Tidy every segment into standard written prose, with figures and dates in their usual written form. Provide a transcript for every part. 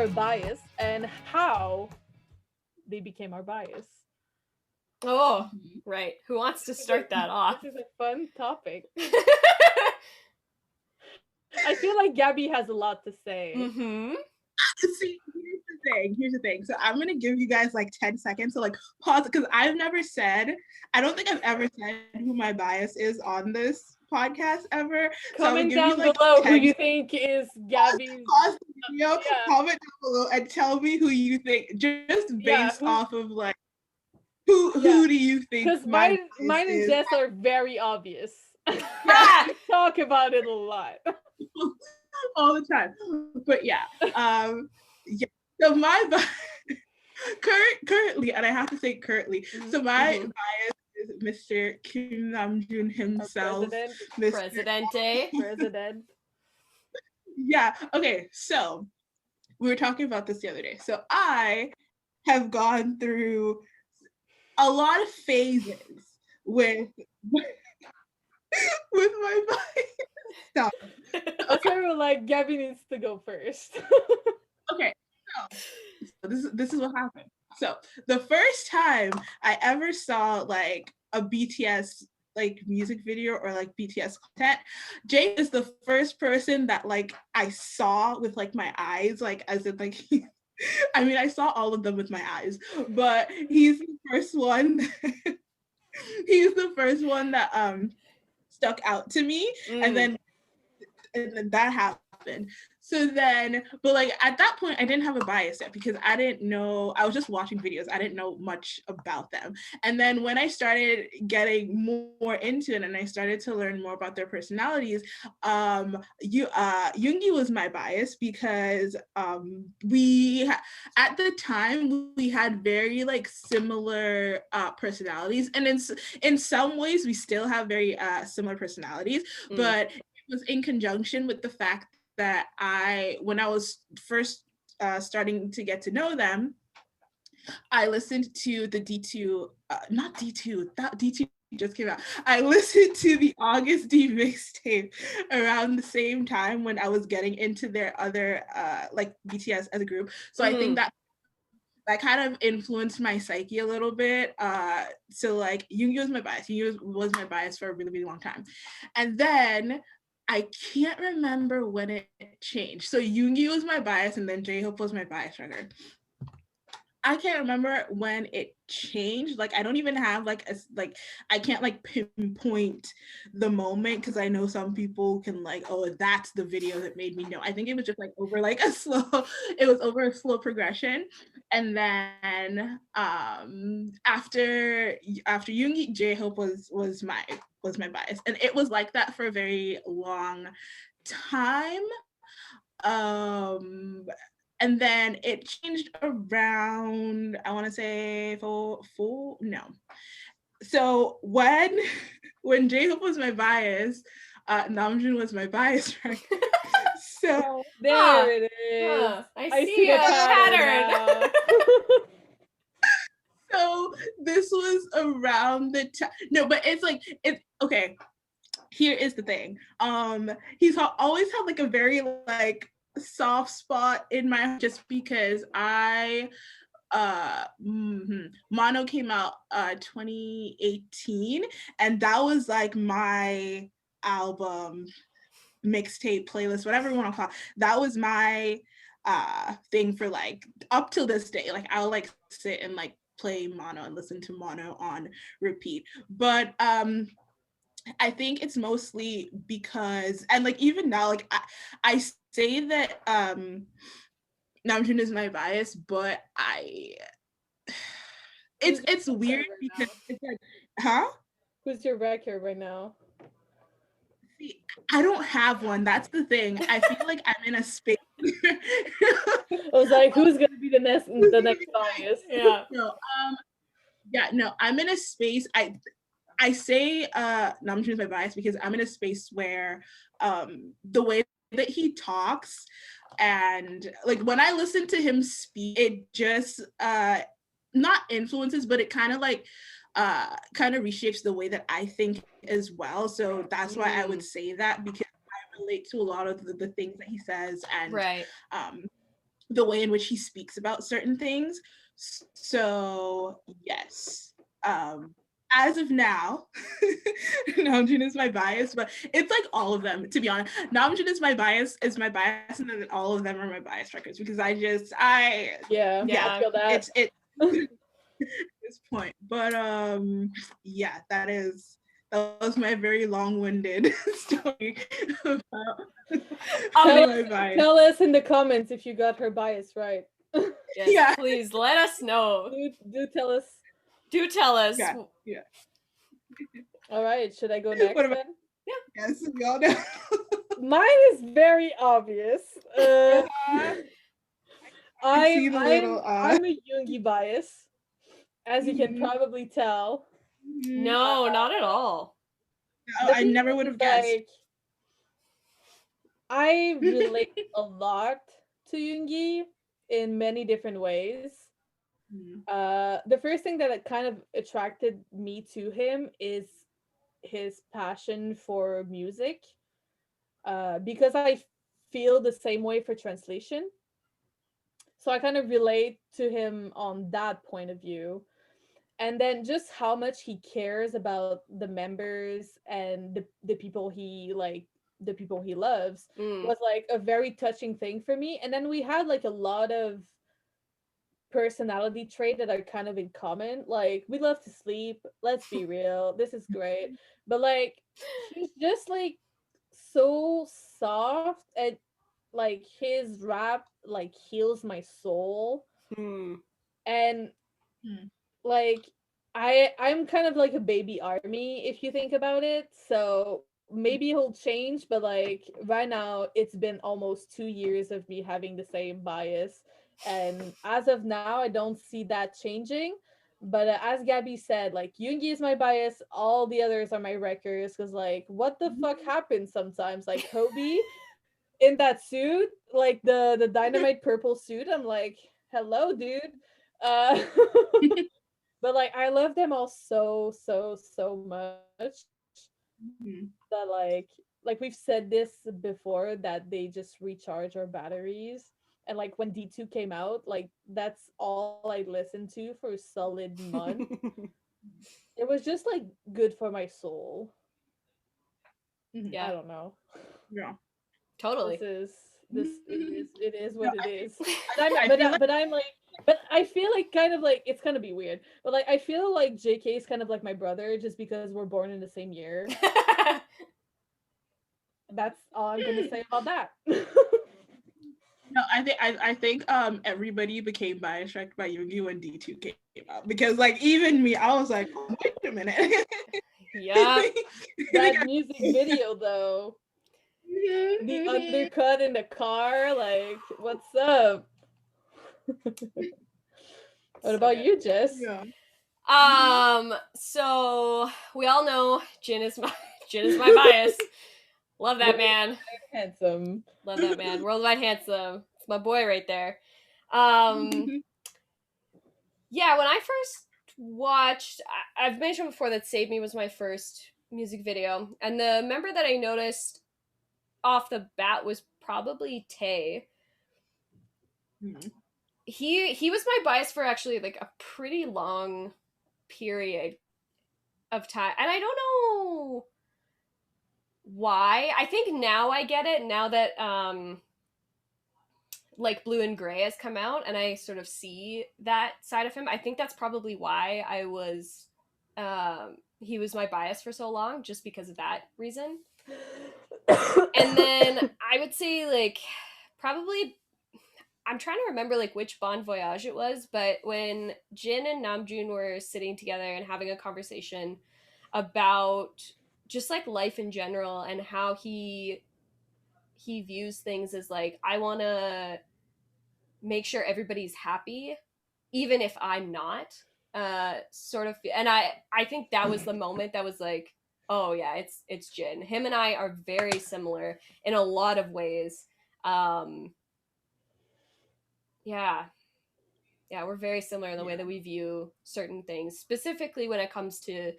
our bias and how they became our bias. Oh, right. Who wants to start that off? This is a fun topic. I feel like Gabby has a lot to say. Mm-hmm. See, here's the thing. So I'm gonna give you guys like 10 seconds to like pause, because I don't think I've ever said who my bias is on this podcast ever. Comment So down below who you think is Gabby's. Pause the video, comment down below and tell me who you think, just based off of like who do you think? Because mine and Jess are very obvious. Yeah. We talk about it a lot. All the time. But yeah. So my currently, and I have to say currently, so my bias is Mr. Kim Namjoon himself. President. Yeah. Okay. So we were talking about this the other day. So I have gone through a lot of phases with my bias. Stop. Okay, we're like, Gabby needs to go first. Okay. So this is what happened. So the first time I ever saw like a BTS like music video or like BTS content, Jay is the first person that like I saw with like my eyes, like as in like I mean, I saw all of them with my eyes, but he's the first one. He's the first one that stuck out to me, and then that happened. So then, but like at that point, I didn't have a bias yet because I didn't know. I was just watching videos. I didn't know much about them. And then when I started getting more into it, and I started to learn more about their personalities, Yoongi was my bias because we at the time we had very like similar personalities, and in some ways we still have very similar personalities, but it was in conjunction with the fact that when I was first starting to get to know them, I listened to the D2, not D2, that D2 just came out. I listened to the August D mixtape around the same time when I was getting into their other, like BTS as a group. So I think that kind of influenced my psyche a little bit. So like Yoongi was my bias. Yoongi was my bias for a really, really long time. And then I can't remember when it changed. So Yoongi was my bias, and then J-Hope was my bias record. I can't remember when it changed. Like I don't even have like I can't like pinpoint the moment, because I know some people can like, oh, that's the video that made me know. I think it was just like over like a slow progression. And then after Yoongi, J-Hope was my bias, and it was like that for a very long time. And then it changed around, I want to say no. So when J-Hope was my bias, Namjoon was my bias, right? So there it is. I see a pattern. So this was around the time. No, but it's okay. Here is the thing. He's always had like a very like soft spot in my heart, just because Mono came out 2018, and that was like my album, mixtape, playlist, whatever you want to call it. That was my thing for like up till this day. Like I'll like sit and like play Mono and listen to Mono on repeat. But I think it's mostly because, and like even now, like I say that Namjoon is my bias, but it's weird because it's like, huh? Who's your record right now? See, I don't have one. That's the thing. I feel like I'm in a space. I was like, who's gonna be the next bias? No, I'm in a space. I say Namjoon is my bias because I'm in a space where the way that he talks, and like when I listen to him speak, it just not influences, but it kind of like kind of reshapes the way that I think as well. So that's why I would say that, because I relate to a lot of the things that he says, and the way in which he speaks about certain things. So yes, as of now, Namjoon is my bias, but it's like all of them, to be honest. Namjoon is my bias, and then all of them are my bias records because I Yeah, I feel that. it's this point. But yeah, that was my very long-winded story about my bias. Tell us in the comments if you got her bias right. Yes, Yeah. please let us know. Do tell us. Do tell us. Yeah. All right, should I go next What about- then? Yes, we all know. Mine is very obvious. see the little, I'm a Yoongi bias, as you can Mhm. probably tell. No, not at all. No, I never would have guessed. Like, I relate a lot to Yoongi in many different ways. The first thing that kind of attracted me to him is his passion for music. Because I feel the same way for translation. So I kind of relate to him on that point of view. And then just how much he cares about the members and the people he the people he loves was like a very touching thing for me. And then we had like a lot of personality trait that are kind of in common. Like, we love to sleep, let's be real, this is great. But like, he's just like so soft, and like his rap like heals my soul. And like, I'm kind of like a baby army if you think about it. So maybe he'll change, but like right now it's been almost 2 years of me having the same bias, and as of now I don't see that changing. But as Gabby said, like, Yoongi is my bias, all the others are my wreckers, because like, what the fuck happens sometimes? Like, Kobe in that suit, like the dynamite purple suit, I'm like, hello dude. uh but like, I love them all so much that like we've said this before, that they just recharge our batteries. And like, when D2 came out, like, that's all I listened to for a solid month. It was just like good for my soul. Yeah. I don't know. Yeah. Totally. It is what it is. I But I feel like kind of like, it's gonna be weird, but like, I feel like JK is kind of like my brother just because we're born in the same year. That's all I'm gonna say about that. No, I think everybody became bias wrecked by Yoongi when D2 came out, because like even me, I was like, oh, wait a minute. Yeah. That music video though, the undercut in the car, like, what's up? What about you, Jess? Yeah. So we all know Jin is my bias. Love that man. Handsome. Love that man. Worldwide handsome. It's my boy right there. Yeah, when I first watched, I've mentioned before that Save Me was my first music video, and the member that I noticed off the bat was probably Tay. He was my bias for actually like a pretty long period of time, and I don't know why. I think now I get it, now that like Blue and Gray has come out and I sort of see that side of him. I think that's probably why he was my bias for so long, just because of that reason. And then I would say like probably, I'm trying to remember like which Bon Voyage it was, but when Jin and Namjoon were sitting together and having a conversation about just like life in general and how he views things as like, I want to make sure everybody's happy even if I'm not, sort of. And I think that was the moment that was like, oh yeah, it's Jin. Him and I are very similar in a lot of ways. Yeah, we're very similar in the way that we view certain things, specifically when it comes to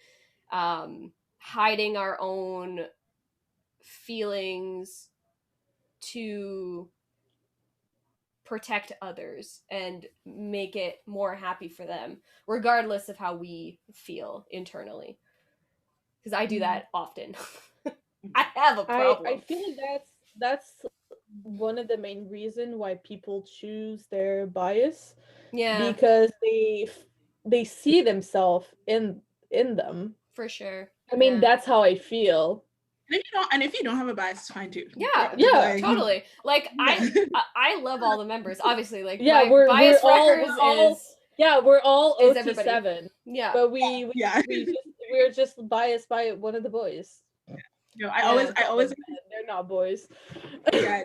hiding our own feelings to protect others and make it more happy for them, regardless of how we feel internally. Because I do that often. I have a problem. I feel like that's one of the main reason why people choose their bias, Yeah, because they see themselves in them. for sure. I mean, Yeah. that's how I feel. And if you don't have a bias, it's fine too. Yeah, Yeah. Like, totally. Like yeah. I love all the members. Obviously, like Yeah, my we're bias all wreckers is we're all is everybody. OT7, Yeah. but Yeah. we're just biased by one of the boys. No, Yeah. I always They're not boys. yeah.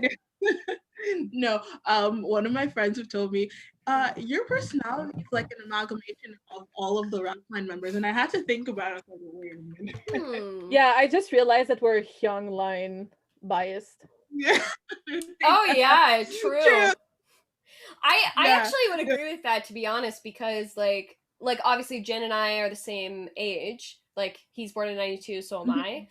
No, one of my friends have told me, your personality is like an amalgamation of all of the Rockline members, and I had to think about it. I was like, wait a minute. Yeah, I just realized that we're Hyung line biased. Yeah. Oh yeah, true. I Yeah. actually would agree with that, to be honest, because like obviously Jen and I are the same age. Like he's born in 92, so am I.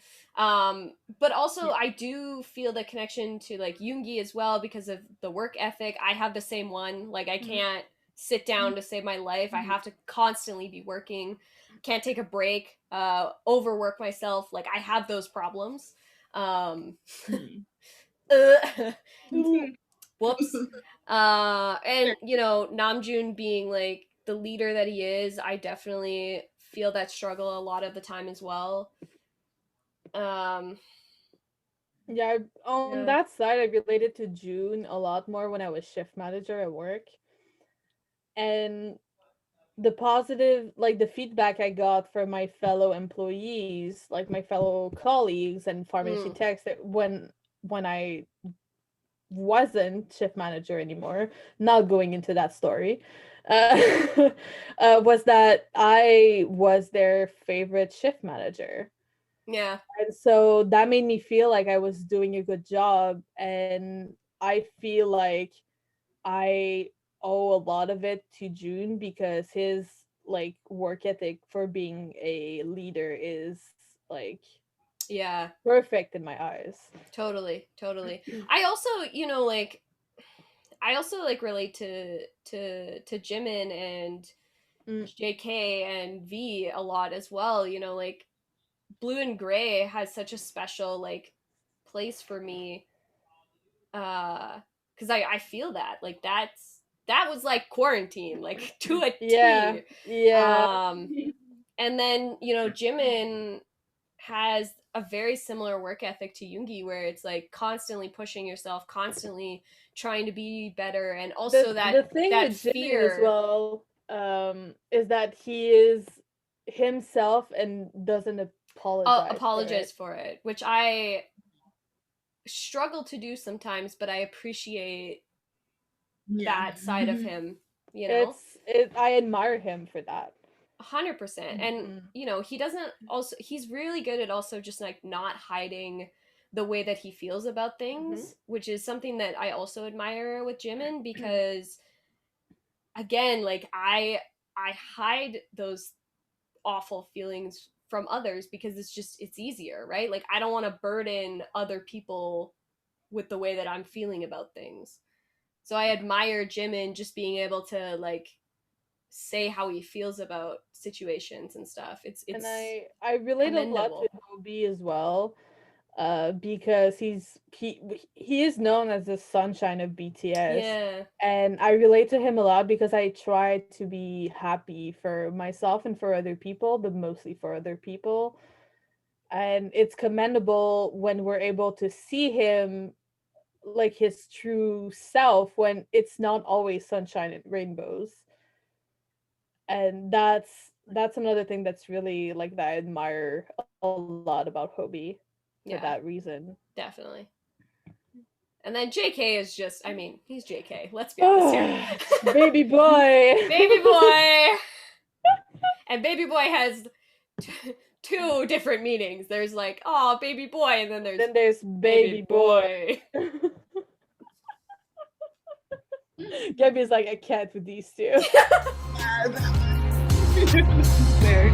But also I do feel the connection to like Yoongi as well because of the work ethic. I have the same one. Like I can't sit down to save my life. I have to constantly be working. Can't take a break. Overwork myself. Like I have those problems. Whoops. And you know, Namjoon being like the leader that he is, I definitely feel that struggle a lot of the time as well. Yeah, on Yeah. that side, I related to June a lot more when I was shift manager at work. And the positive, like the feedback I got from my fellow employees, like my fellow colleagues and pharmacy techs, that when I wasn't shift manager anymore, not going into that story, was that I was their favorite shift manager. Yeah. And so that made me feel like I was doing a good job. And I feel like I owe a lot of it to June because his like work ethic for being a leader is like Yeah. perfect in my eyes. Totally. I also, you know, like I also like relate to Jimin and JK and V a lot as well, you know, like Blue and Gray has such a special like place for me because I feel that like that was like quarantine like to a Yeah. T. Yeah. And then you know Jimin has a very similar work ethic to Yoongi where it's like constantly pushing yourself, constantly trying to be better, and also the thing that with Jimin fear as well is that he is himself and doesn't apologize for it, which I struggle to do sometimes, but I appreciate that side of him, you know. I admire him for that. 100%. And you know, he's really good at also just like not hiding the way that he feels about things, which is something that I also admire with Jimin because again, like I hide those awful feelings from others because it's easier, right? Like I don't want to burden other people with the way that I'm feeling about things. So I admire Jimin just being able to like say how he feels about situations and stuff. It's and I relate a lot to Hobie as well, because he is known as the sunshine of BTS. Yeah. And I relate to him a lot because I try to be happy for myself and for other people, but mostly for other people. And it's commendable when we're able to see him like his true self when it's not always sunshine and rainbows. And that's another thing that's really like that I admire a lot about Hobie for that reason. Definitely. And then JK is just, I mean, he's JK. Let's be honest here. Baby boy. Baby boy. And baby boy has two different meanings. There's like, oh, baby boy, and then there's baby boy. Gabby's like, I can't with these two. There.